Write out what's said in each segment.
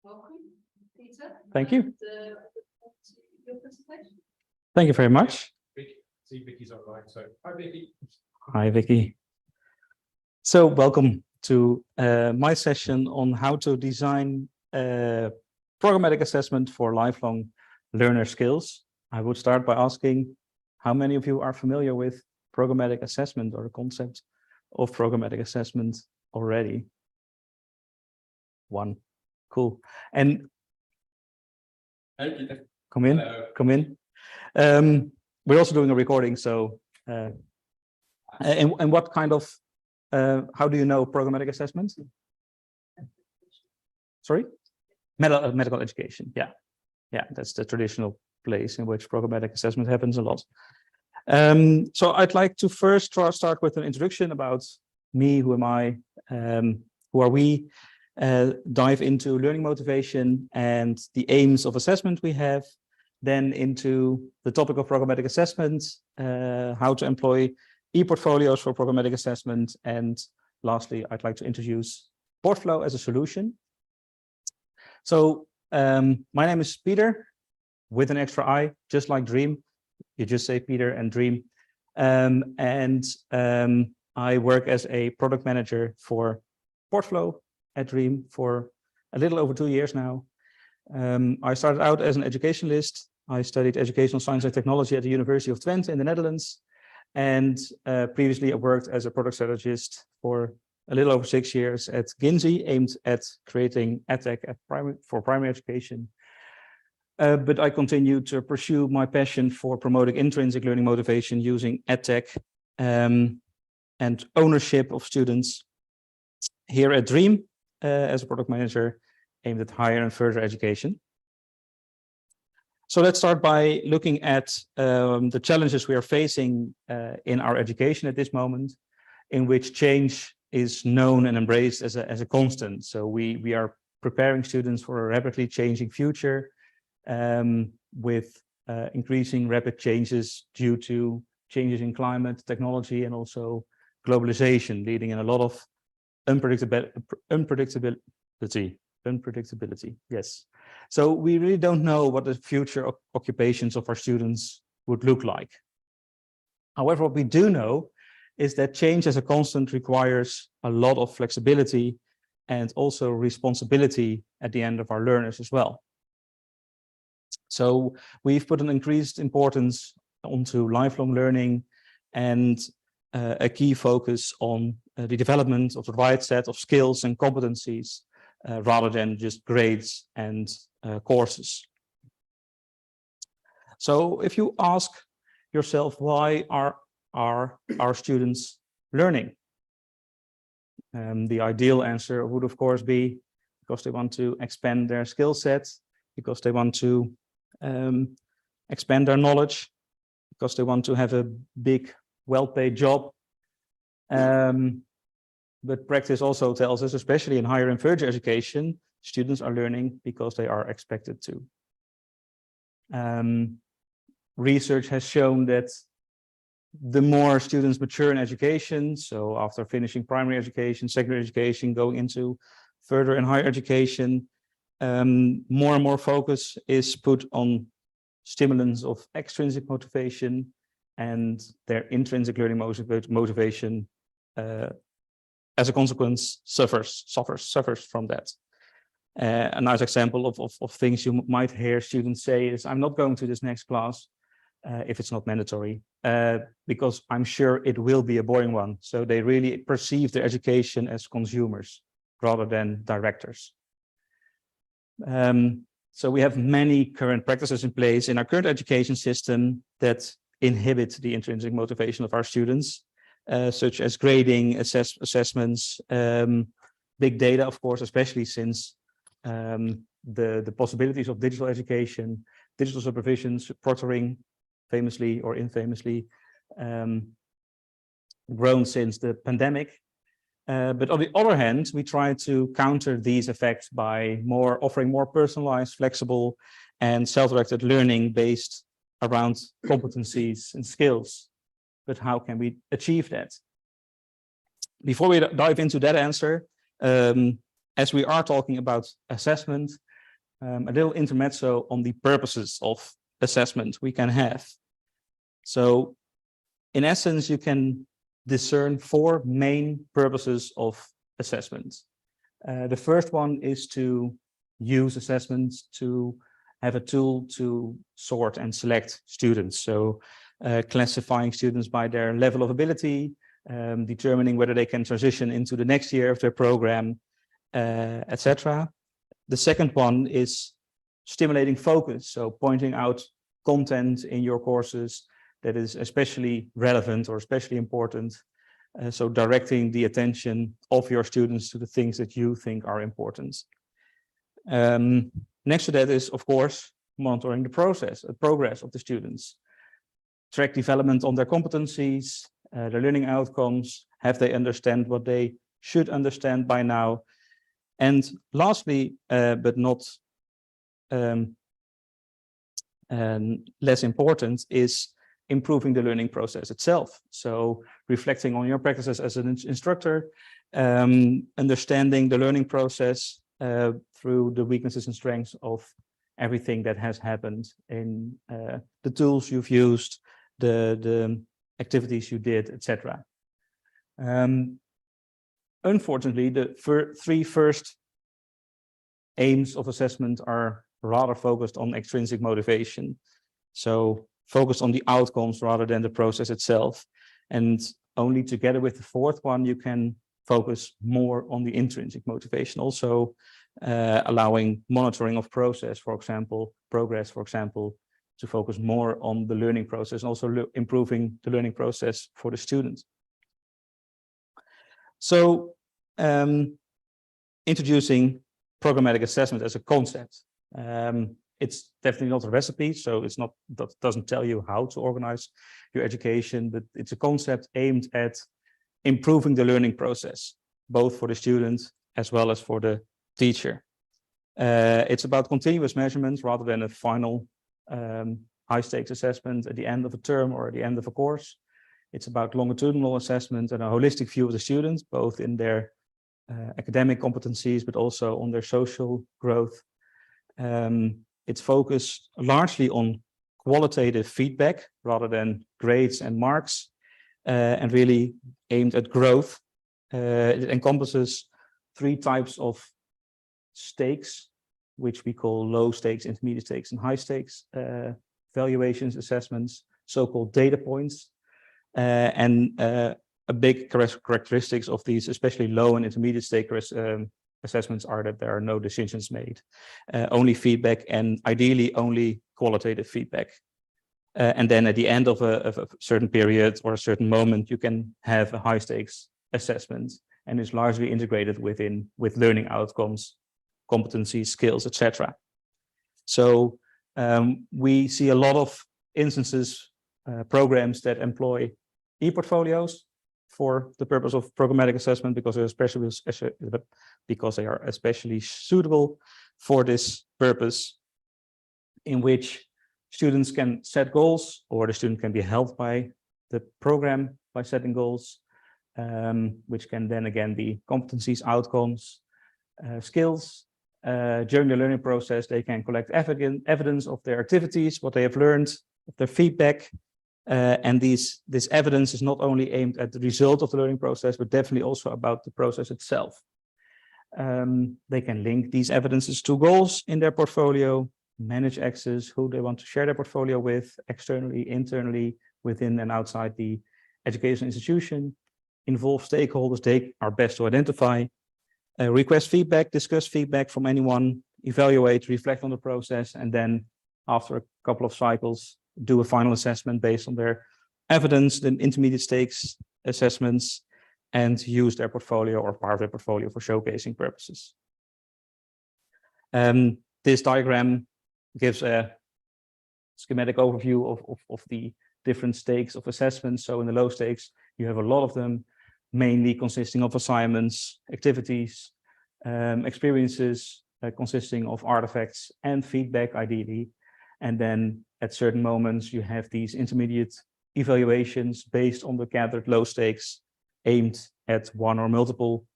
Welcome, Pieter. Thank you. Your presentation. Thank you very much. See, Vicky's online. So, hi, Vicky. Hi, Vicky. So welcome to my session on how to design programmatic assessment for lifelong learner skills. I would start by asking how many of you are familiar with programmatic assessment or the concept of programmatic assessment already? One. Cool. And Hey, Pieter. come in. Hello. Come in. We're also doing a recording, so and what kind of how do you know programmatic assessment? Sorry, medical education. Yeah, that's the traditional place in which programmatic assessment happens a lot. So I'd like to first start with an introduction about me. Who am I? Who are we? Dive into learning motivation and the aims of assessment we have, then into the topic of programmatic assessment, how to employ e-portfolios for programmatic assessment, and lastly, I'd like to introduce Portflow as a solution. So my name is Pieter, with an extra I, just like Dream. You just say Pieter and Dream. I work as a product manager for Portflow at Dream for a little over 2 years now. I started out as an educationalist. I studied educational science and technology at the University of Twente in the Netherlands. And previously I worked as a product strategist for a little over 6 years at Ginzy, aimed at creating edtech for primary education. But I continued to pursue my passion for promoting intrinsic learning motivation using edtech and ownership of students here at Dream as a product manager aimed at higher and further education. So let's start by looking at the challenges we are facing in our education at this moment, in which change is known and embraced as a constant. So we are preparing students for a rapidly changing future with increasing rapid changes due to changes in climate, technology, and also globalization, leading in a lot of unpredictability. Yes. So we really don't know what the future occupations of our students would look like. However, what we do know is that change as a constant requires a lot of flexibility and also responsibility at the end of our learners as well. So we've put an increased importance onto lifelong learning and a key focus on the development of the right set of skills and competencies rather than just grades and courses. So if you ask yourself, why are our students learning? The ideal answer would, of course, be because they want to expand their skill sets, because they want to expand their knowledge, because they want to have a big, well-paid job. But practice also tells us, especially in higher and further education, students are learning because they are expected to. Research has shown that the more students mature in education, so after finishing primary education, secondary education, going into further and higher education, more and more focus is put on stimulants of extrinsic motivation, and their intrinsic learning motivation as a consequence suffers from that. A nice example of things you might hear students say is, I'm not going to this next class if it's not mandatory, because I'm sure it will be a boring one. So they really perceive their education as consumers rather than directors. So we have many current practices in place in our current education system that inhibit the intrinsic motivation of our students, such as grading, assessments, big data, of course, especially since the possibilities of digital education, digital supervision, proctoring, famously or infamously, grown since the pandemic. But on the other hand, we try to counter these effects by offering more personalized, flexible, and self-directed learning based around competencies and skills. But how can we achieve that? Before we dive into that answer, as we are talking about assessment, a little intermezzo on the purposes of assessment we can have. So in essence, you can discern 4 main purposes of assessment. The first one is to use assessments to have a tool to sort and select students. So classifying students by their level of ability, determining whether they can transition into the next year of their program, etc. The second one is stimulating focus. So pointing out content in your courses that is especially relevant or especially important. So directing the attention of your students to the things that you think are important. Next to that is, of course, monitoring the progress of the students. Track development on their competencies, their learning outcomes. Have they understand what they should understand by now? And lastly, but not less important, is improving the learning process itself. So reflecting on your practices as an instructor, understanding the learning process through the weaknesses and strengths of everything that has happened in the tools you've used, the activities you did, etc. Unfortunately, the 3 first aims of assessment are rather focused on extrinsic motivation. So focused on the outcomes rather than the process itself. And only together with the 4th one, you can focus more on the intrinsic motivation. Also allowing monitoring of process, for example, progress, for example, to focus more on the learning process and also improving the learning process for the student. So introducing programmatic assessment as a concept. It's definitely not a recipe, so it's not, that doesn't tell you how to organize your education, but it's a concept aimed at improving the learning process, both for the student as well as for the teacher. It's about continuous measurements rather than a final high-stakes assessment at the end of a term or at the end of a course. It's about longitudinal assessment and a holistic view of the students, both in their academic competencies, but also on their social growth. It's focused largely on qualitative feedback rather than grades and marks, and really aimed at growth. It encompasses 3 types of stakes, which we call low stakes, intermediate stakes, and high stakes valuations, assessments, so-called data points. And a big characteristics of these, especially low and intermediate stake assessments, are that there are no decisions made, only feedback, and ideally only qualitative feedback. And then at the end of a certain period or a certain moment, you can have a high stakes assessment, and is largely integrated with learning outcomes, competencies, skills, etc. So we see a lot of instances, programs that employ e-portfolios for the purpose of programmatic assessment, because they are especially suitable for this purpose, in which students can set goals, or the student can be helped by the program by setting goals, which can then again be competencies, outcomes, skills. During the learning process, they can collect evidence of their activities, what they have learned, of their feedback. And this evidence is not only aimed at the result of the learning process, but definitely also about the process itself. They can link these evidences to goals in their portfolio, manage access, who they want to share their portfolio with, externally, internally, within and outside the educational institution, involve stakeholders they are best to identify, request feedback, discuss feedback from anyone, evaluate, reflect on the process, and then after a couple of cycles, do a final assessment based on their evidence, the intermediate stakes assessments, and use their portfolio or part of their portfolio for showcasing purposes. This diagram gives a schematic overview of the different stakes of assessments. So in the low stakes, you have a lot of them, mainly consisting of assignments, activities, experiences, consisting of artifacts and feedback ideally. And then at certain moments, you have these intermediate evaluations based on the gathered low stakes, aimed at one or multiple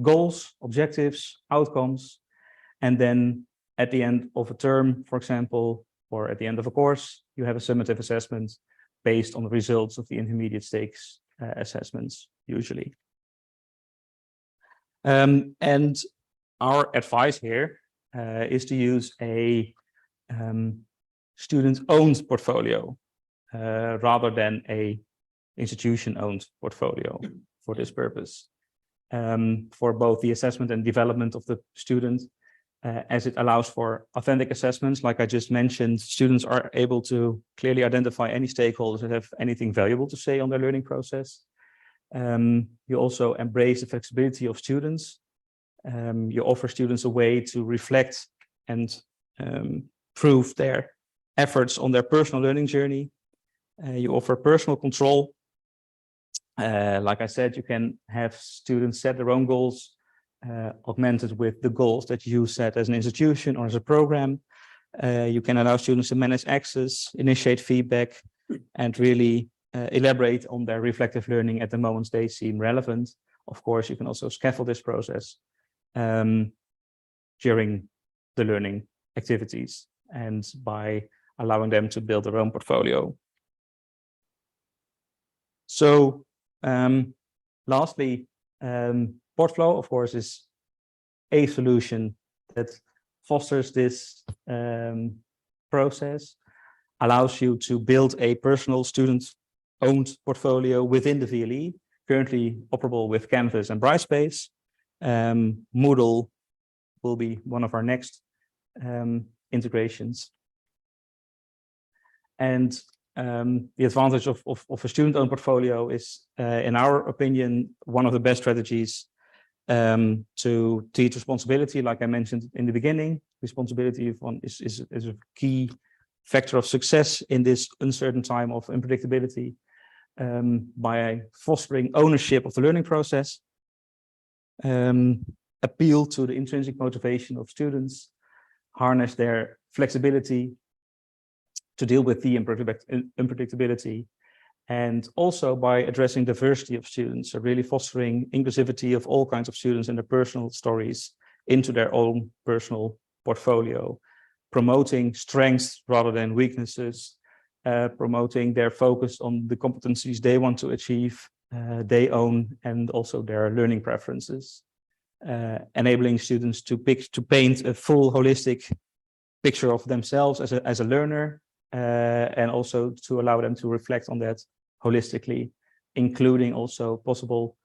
goals, objectives, outcomes. And then at the end of a term, for example, or at the end of a course, you have a summative assessment based on the results of the intermediate stakes assessments, usually. And our advice here is to use a student-owned portfolio rather than a institution-owned portfolio for this purpose, for both the assessment and development of the student, as it allows for authentic assessments. Like I just mentioned, students are able to clearly identify any stakeholders that have anything valuable to say on their learning process. You also embrace the flexibility of students. You offer students a way to reflect and prove their efforts on their personal learning journey. You offer personal control. Like I said, you can have students set their own goals, augmented with the goals that you set as an institution or as a program. You can allow students to manage access, initiate feedback, and really elaborate on their reflective learning at the moments they seem relevant. Of course, you can also scaffold this process during the learning activities and by allowing them to build their own portfolio. So lastly, Portflow, of course, is a solution that fosters this process, allows you to build a personal student-owned portfolio within the VLE, currently operable with Canvas and Brightspace. Moodle will be one of our next integrations. And the advantage of a student-owned portfolio is, in our opinion, one of the best strategies to teach responsibility. Like I mentioned in the beginning, responsibility is a key factor of success in this uncertain time of unpredictability, by fostering ownership of the learning process, appeal to the intrinsic motivation of students, harness their flexibility to deal with the unpredictability, and also by addressing diversity of students, so really fostering inclusivity of all kinds of students and their personal stories into their own personal portfolio, promoting strengths rather than weaknesses, promoting their focus on the competencies they want to achieve, they own, and also their learning preferences, enabling students to paint a full holistic picture of themselves as a learner, and also to allow them to reflect on that holistically, including also possible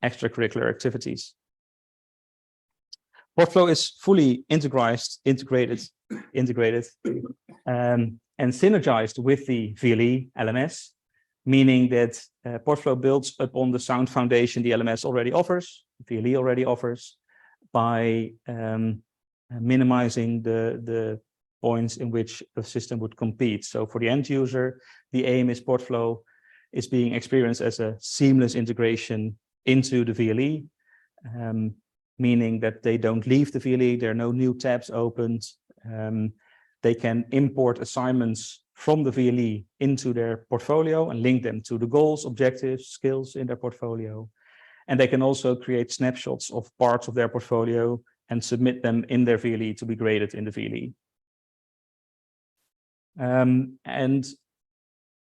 extracurricular activities. Portflow is fully integrated and synergized with the VLE LMS, meaning that Portflow builds upon the sound foundation the LMS already offers, VLE already offers, by minimizing the points in which the system would compete. So for the end user, the aim is Portflow is being experienced as a seamless integration into the VLE, meaning that they don't leave the VLE, there are no new tabs opened. They can import assignments from the VLE into their portfolio and link them to the goals, objectives, skills in their portfolio. And they can also create snapshots of parts of their portfolio and submit them in their VLE to be graded in the VLE. And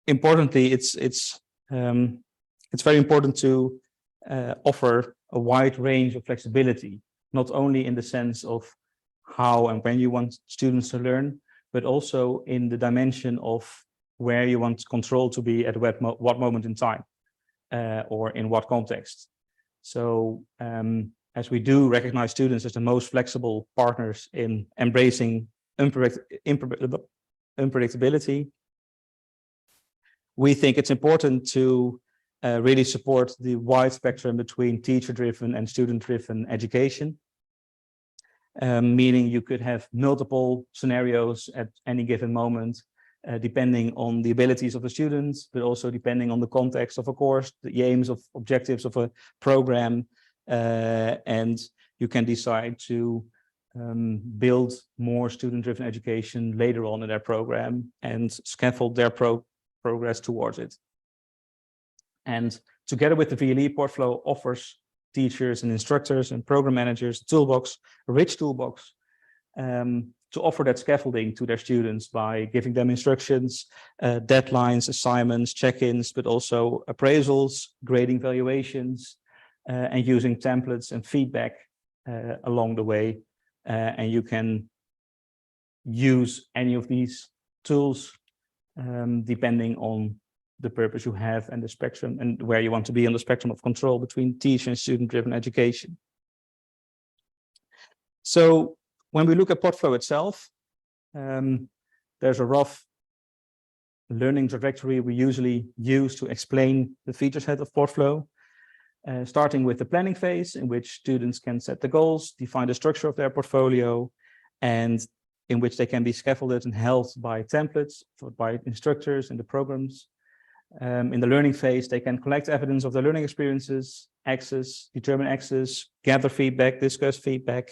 importantly, it's very important to offer a wide range of flexibility, not only in the sense of how and when you want students to learn, but also in the dimension of where you want control to be at what moment in time, or in what context. So as we do recognize students as the most flexible partners in embracing unpredictability, we think it's important to really support the wide spectrum between teacher-driven and student-driven education, meaning you could have multiple scenarios at any given moment, depending on the abilities of the students, but also depending on the context of a course, the aims of objectives of a program, and you can decide to build more student-driven education later on in their program and scaffold their progress towards it. And together with the VLE, Portflow offers teachers and instructors and program managers a rich toolbox to offer that scaffolding to their students by giving them instructions, deadlines, assignments, check-ins, but also appraisals, grading valuations, and using templates and feedback along the way. And you can use any of these tools depending on the purpose you have and the spectrum and where you want to be on the spectrum of control between teacher and student-driven education. So when we look at Portflow itself, there's a rough learning trajectory we usually use to explain the feature set of Portflow, starting with the planning phase, in which students can set the goals, define the structure of their portfolio, and in which they can be scaffolded and held by templates, by instructors in the programs. In the learning phase, they can collect evidence of their learning experiences, determine access, gather feedback, discuss feedback.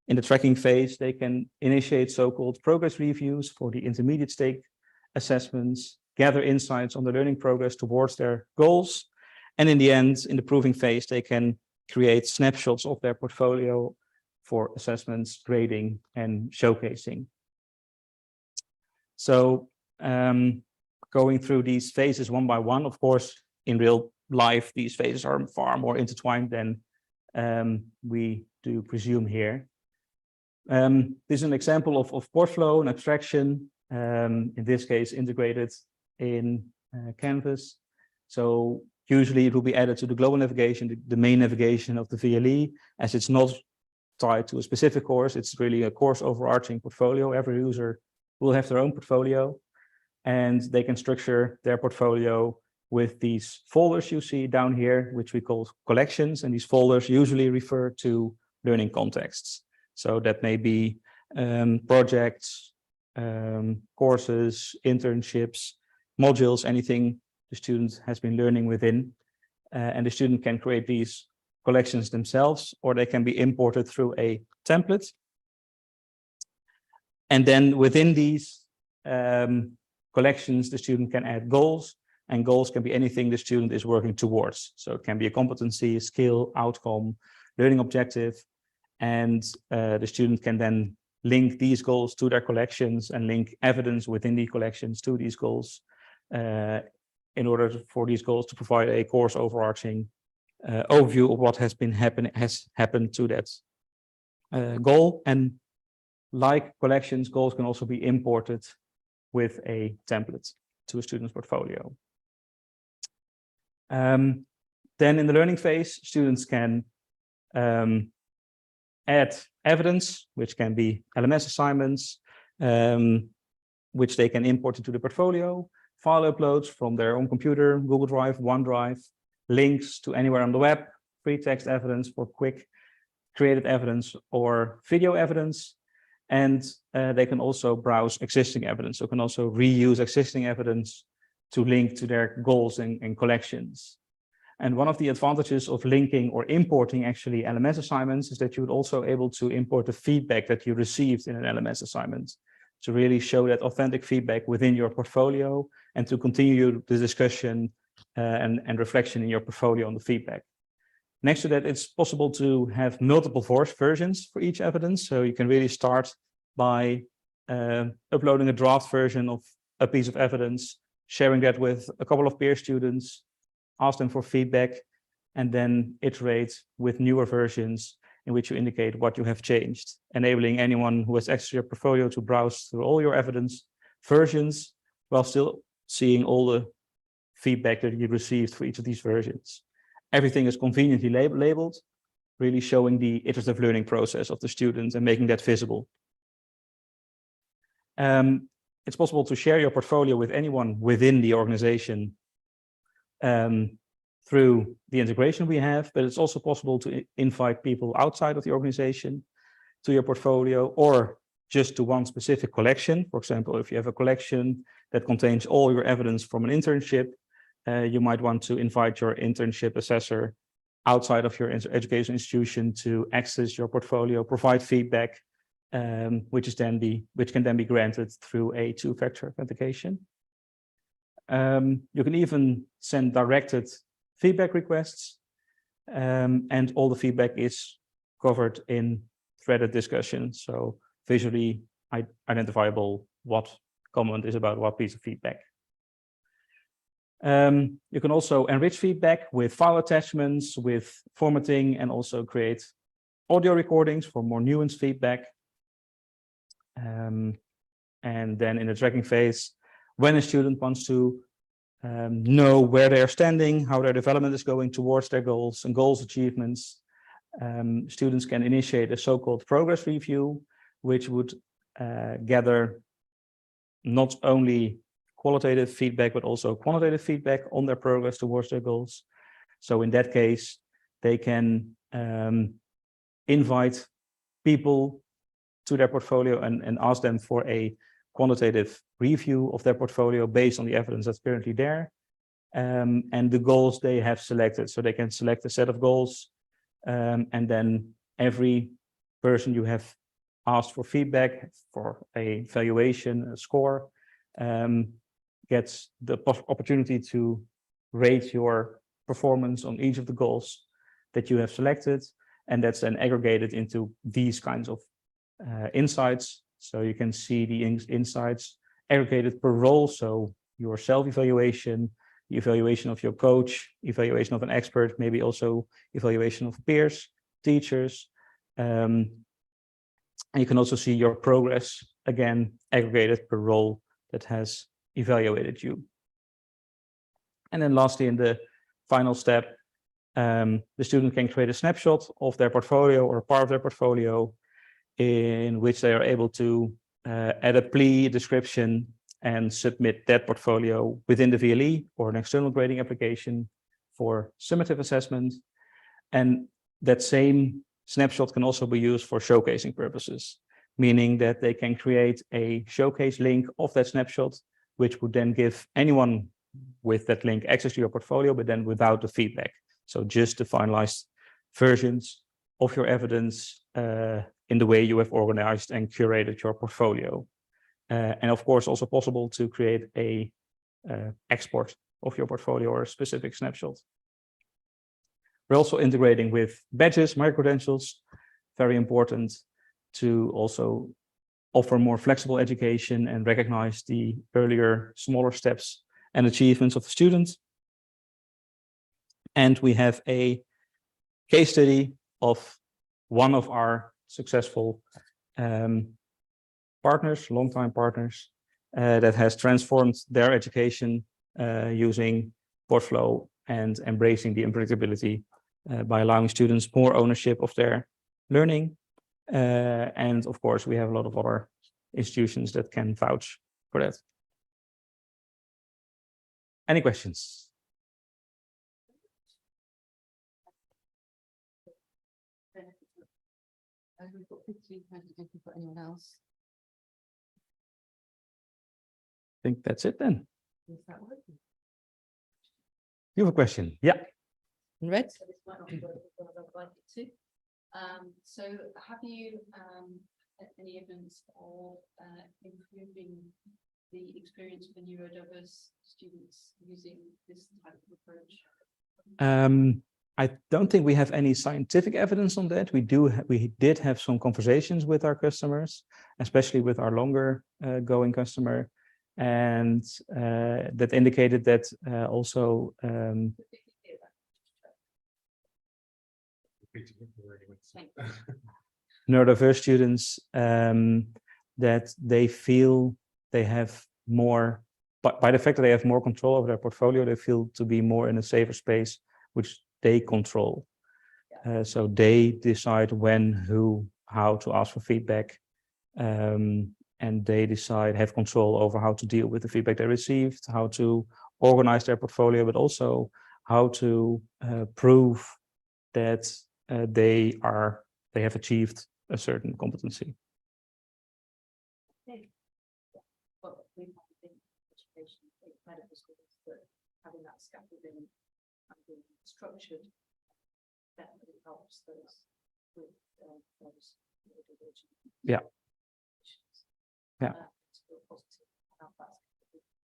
In the tracking phase, they can initiate so-called progress reviews for the intermediate stake assessments, gather insights on the learning progress towards their goals. And in the end, in the proving phase, they can create snapshots of their portfolio for assessments, grading, and showcasing. So going through these phases one by one, of course, in real life, these phases are far more intertwined than we do presume here. This is an example of Portflow, an abstraction, in this case, integrated in Canvas. So usually it will be added to the global navigation, the main navigation of the VLE, as it's not tied to a specific course. It's really a course overarching portfolio. Every user will have their own portfolio, and they can structure their portfolio with these folders you see down here, which we call collections. And these folders usually refer to learning contexts. So that may be projects, courses, internships, modules, anything the student has been learning within. And the student can create these collections themselves, or they can be imported through a template. And then within these collections, the student can add goals, and goals can be anything the student is working towards. So it can be a competency, a skill, outcome, learning objective. And the student can then link these goals to their collections and link evidence within the collections to these goals in order for these goals to provide a course overarching overview of what has happened to that goal. And like collections, goals can also be imported with a template to a student's portfolio. Then in the learning phase, students can add evidence, which can be LMS assignments, which they can import into the portfolio, file uploads from their own computer, Google Drive, OneDrive, links to anywhere on the web, free text evidence for quick created evidence or video evidence. And they can also browse existing evidence. So can also reuse existing evidence to link to their goals and collections. And one of the advantages of linking or importing actually LMS assignments is that you would also able to import the feedback that you received in an LMS assignment to really show that authentic feedback within your portfolio and to continue the discussion and reflection in your portfolio on the feedback. Next to that, it's possible to have multiple versions for each evidence. So you can really start by uploading a draft version of a piece of evidence, sharing that with a couple of peer students, ask them for feedback, and then iterate with newer versions in which you indicate what you have changed, enabling anyone who has access to your portfolio to browse through all your evidence versions while still seeing all the feedback that you received for each of these versions. Everything is conveniently labeled, really showing the iterative learning process of the students and making that visible. It's possible to share your portfolio with anyone within the organization through the integration we have, but it's also possible to invite people outside of the organization to your portfolio or just to one specific collection. For example, if you have a collection that contains all your evidence from an internship, you might want to invite your internship assessor outside of your education institution to access your portfolio, provide feedback, which can then be granted through a two-factor authentication. You can even send directed feedback requests, and all the feedback is covered in threaded discussion. So visually identifiable what comment is about what piece of feedback. You can also enrich feedback with file attachments, with formatting, and also create audio recordings for more nuanced feedback. And then in the tracking phase, when a student wants to know where they are standing, how their development is going towards their goals and goals achievements, students can initiate a so-called progress review, which would gather not only qualitative feedback, but also quantitative feedback on their progress towards their goals. So in that case, they can invite people to their portfolio and ask them for a quantitative review of their portfolio based on the evidence that's currently there, and the goals they have selected. So they can select a set of goals, and then every person you have asked for feedback for a valuation, a score, gets the opportunity to rate your performance on each of the goals that you have selected, and that's then aggregated into these kinds of insights. So you can see the insights aggregated per role, so your self-evaluation, the evaluation of your coach, evaluation of an expert, maybe also evaluation of peers, teachers, and you can also see your progress, again, aggregated per role that has evaluated you. And then lastly, in the final step, the student can create a snapshot of their portfolio or part of their portfolio, in which they are able to add a plea, description, and submit that portfolio within the VLE or an external grading application for summative assessment. And that same snapshot can also be used for showcasing purposes, meaning that they can create a showcase link of that snapshot, which would then give anyone with that link access to your portfolio, but then without the feedback. So just the finalized versions of your evidence in the way you have organized and curated your portfolio. And of course, also possible to create a export of your portfolio or a specific snapshot. We're also integrating with badges, micro-credentials, very important to also offer more flexible education and recognize the earlier, smaller steps and achievements of the students. And we have a case study of one of our successful partners, longtime partners, that has transformed their education using Portflow and embracing the unpredictability by allowing students more ownership of their learning. And of course, we have a lot of other institutions that can vouch for that. Any questions? We've got 15 questions for anyone else. I think that's it then. Is that working? You have a question? Yeah. In red? So this might not be what I'd like it to. So have you any evidence of improving the experience for neurodiverse students using this type of approach? I don't think we have any scientific evidence on that. We did have some conversations with our customers, especially with our longer going customer, and that indicated that also neurodiverse students, that they feel they have more, by the fact that they have more control over their portfolio, they feel to be more in a safer space, which they control. So they decide when, who, how to ask for feedback, and they have control over how to deal with the feedback they received, how to organize their portfolio, but also how to prove that they have achieved a certain competency. Well, we have in education, medical schools, that having that scaffolding and being structured definitely helps those with those neurodivergent. Yeah. Yeah.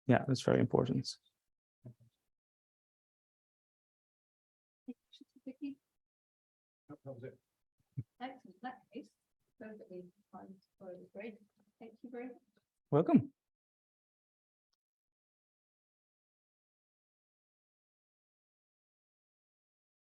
Yeah, that's very important. Excellent. In that case, perfectly fine. Well, great. Thank you very much. Welcome.